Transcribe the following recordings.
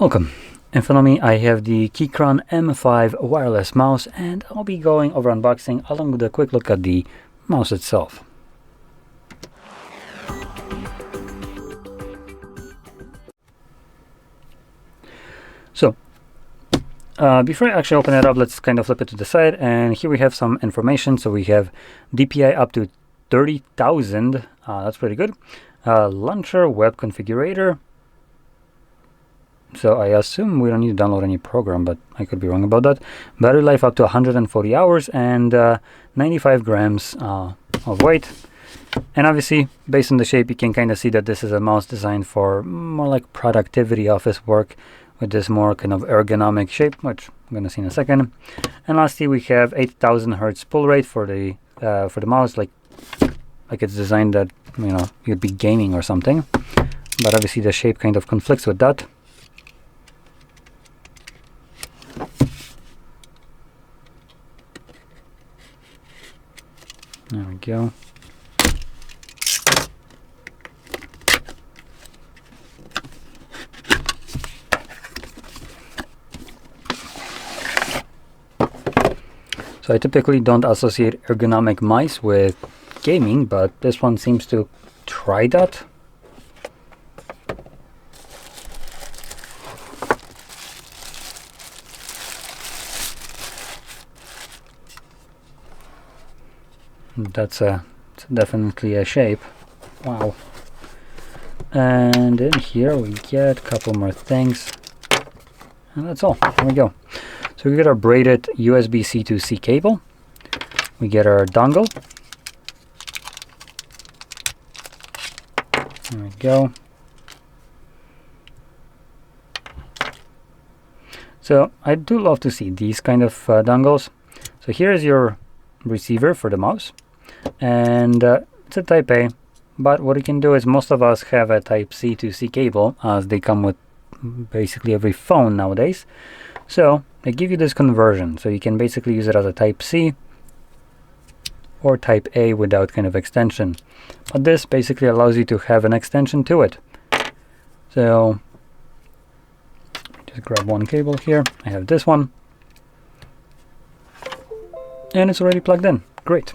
Welcome. In front of me I have the KEYCHRON M5 wireless mouse, and I'll be going over unboxing along with a quick look at the mouse itself. So before I actually open it up, let's kind of flip it to the side, and here we have some information. So we have DPI up to 30,000, that's pretty good. Launcher, web configurator. So I assume we don't need to download any program, but I could be wrong about that. Battery life up to 140 hours and 95 grams of weight. And obviously, based on the shape, you can kind of see that this is a mouse designed for more like productivity office work, with this more kind of ergonomic shape, which I'm going to see in a second. And lastly, we have 8,000 hertz pull rate for the mouse, like it's designed that, you know, you'd be gaming or something. But obviously, the shape kind of conflicts with that. There we go. So I typically don't associate ergonomic mice with gaming, but this one seems to try that. That's definitely a shape. Wow. And in here we get a couple more things, and that's all. There we go. So we get our braided USB-C to C cable. We get our dongle. There we go. So I do love to see these kind of dongles. So here's your receiver for the mouse, and it's a type A, but what you can do is, most of us have a type C to C cable, as they come with basically every phone nowadays. So they give you this conversion, so you can basically use it as a type C or type A without kind of extension, but this basically allows you to have an extension to it. So just grab one cable here. I have this one, and it's already plugged in. Great.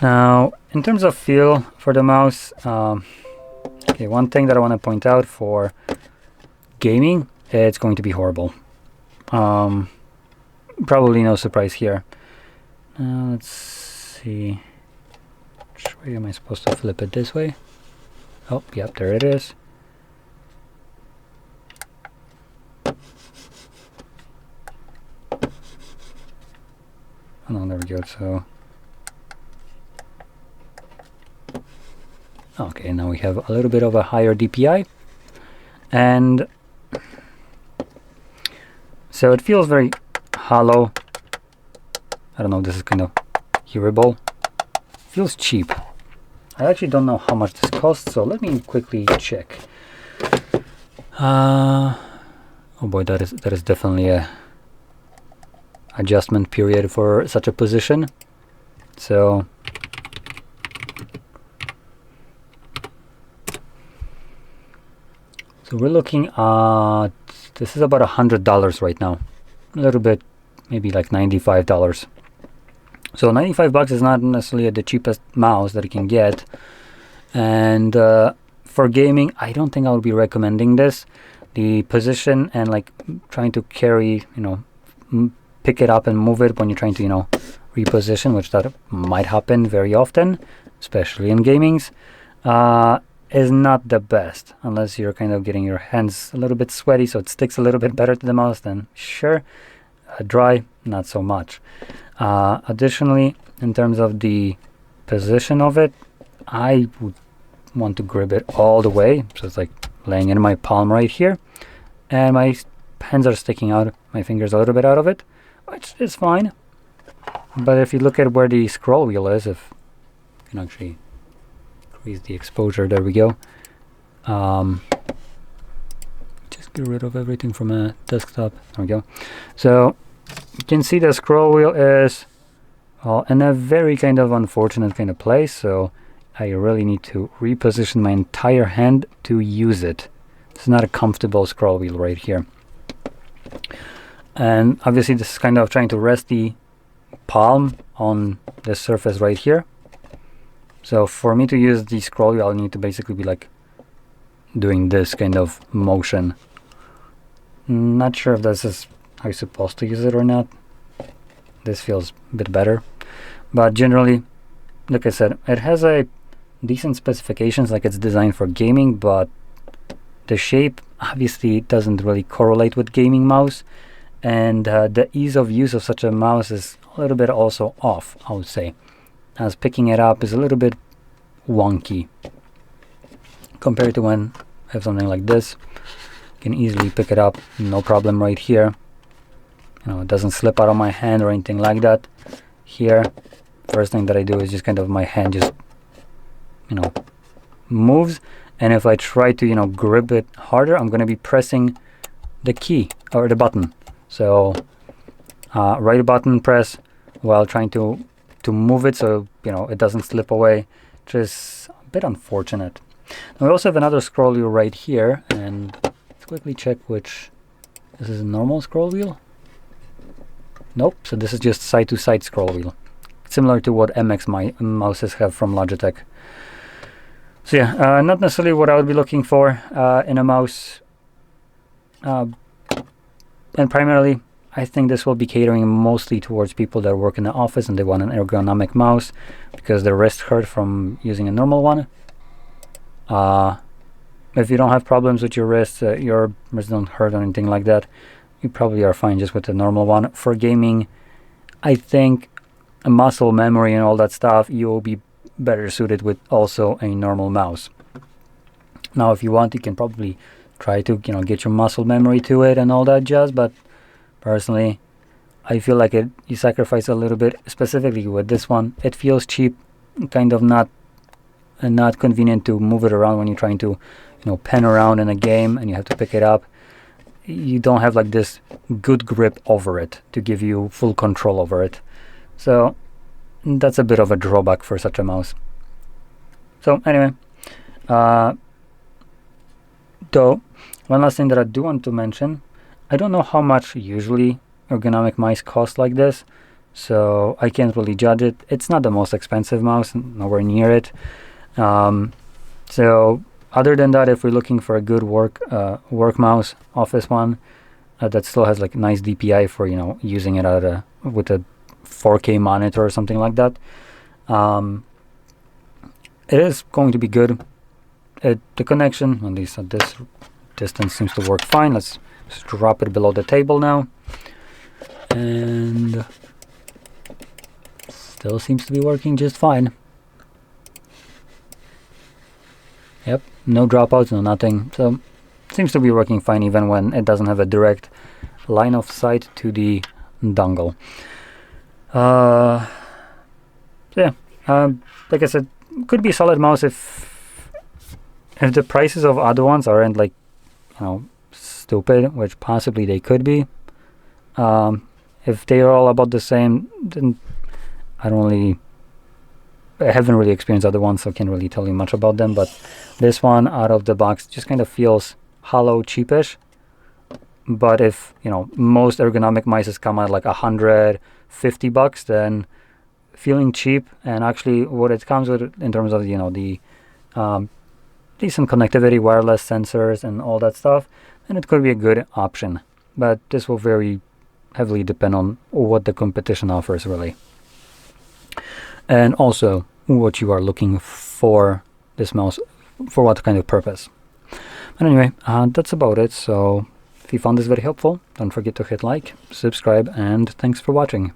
Now, in terms of feel for the mouse, okay, one thing that I want to point out for gaming, it's going to be horrible. Probably no surprise here. Let's see. Which way am I supposed to flip it? This way? Oh, yep, there it is. Oh, there we go. So, okay, now we have a little bit of a higher DPI, and so it feels very hollow. I don't know, this is kind of hearable. Feels cheap. I actually don't know how much this costs, so let me quickly check. Oh boy, that is definitely a adjustment period for such a position. So we're looking at, this is about $100 right now, a little bit, maybe like $95. So 95 bucks is not necessarily the cheapest mouse that you can get, and for gaming I don't think I would be recommending this. The position and like trying to carry, you know, pick it up and move it when you're trying to, you know, reposition, which that might happen very often, especially in gamings, is not the best, unless you're kind of getting your hands a little bit sweaty so it sticks a little bit better to the mouse. Then sure. Dry, not so much. Additionally, in terms of the position of it, I would want to grip it all the way, so it's like laying in my palm right here, and my hands are sticking out, my fingers a little bit out of it, which is fine. But if you look at where the scroll wheel is, if you can actually increase the exposure, there we go. Just get rid of everything from a desktop. There we go. So you can see the scroll wheel is in a very kind of unfortunate kind of place, so I really need to reposition my entire hand to use it. It's not a comfortable scroll wheel right here. And obviously this is kind of trying to rest the palm on the surface right here. So for me to use the scroll wheel, I'll need to basically be like doing this kind of motion. Not sure if this is how you're supposed to use it or not. This feels a bit better. But generally, like I said, it has a decent specifications, like it's designed for gaming, but the shape obviously doesn't really correlate with gaming mouse, and the ease of use of such a mouse is a little bit also off, I would say, as picking it up is a little bit wonky compared to when I have something like this. You can easily pick it up, no problem right here. You know, it doesn't slip out of my hand or anything like that. Here, first thing that I do is just kind of my hand just, you know, moves, and if I try to, you know, grip it harder, I'm going to be pressing the key or the button. So right button press while trying to move it, so you know it doesn't slip away, which is a bit unfortunate. Now we also have another scroll wheel right here, and let's quickly check which. This is a normal scroll wheel. Nope, so this is just side-to-side scroll wheel, similar to what MX mouses have from Logitech. So yeah, not necessarily what I would be looking for in a mouse. And primarily, I think this will be catering mostly towards people that work in the office and they want an ergonomic mouse because their wrists hurt from using a normal one. If you don't have problems with your wrists don't hurt or anything like that, you probably are fine just with the normal one. For gaming, I think a muscle memory and all that stuff, you will be better suited with also a normal mouse. Now, if you want, you can probably try to, you know, get your muscle memory to it and all that jazz, but personally, I feel like you sacrifice a little bit, specifically with this one. It feels cheap, kind of not convenient to move it around when you're trying to, you know, pen around in a game and you have to pick it up. You don't have like this good grip over it to give you full control over it. So that's a bit of a drawback for such a mouse. So anyway, though, one last thing that I do want to mention, I don't know how much usually ergonomic mice cost like this, so I can't really judge it. It's not the most expensive mouse, nowhere near it. So other than that, if we're looking for a good work mouse, office one, that still has like nice DPI for, you know, using it at with a 4K monitor or something like that, it is going to be good. The connection, at least at this distance, seems to work fine. Let's just drop it below the table now, and still seems to be working just fine. Yep, no dropouts, no nothing. So seems to be working fine even when it doesn't have a direct line of sight to the dongle. Yeah, like I said, could be a solid mouse if the prices of other ones aren't like, you know, stupid, which possibly they could be. If they are all about the same, then I haven't really experienced other ones, so I can't really tell you much about them. But this one out of the box just kind of feels hollow, cheapish. But if, you know, most ergonomic mice come at like $150, then feeling cheap, and actually what it comes with in terms of, you know, the decent connectivity, wireless sensors and all that stuff, then it could be a good option. But this will very heavily depend on what the competition offers, really, and also what you are looking for this mouse, for what kind of purpose. But anyway, that's about it. So if you found this very helpful, don't forget to hit like, subscribe, and thanks for watching.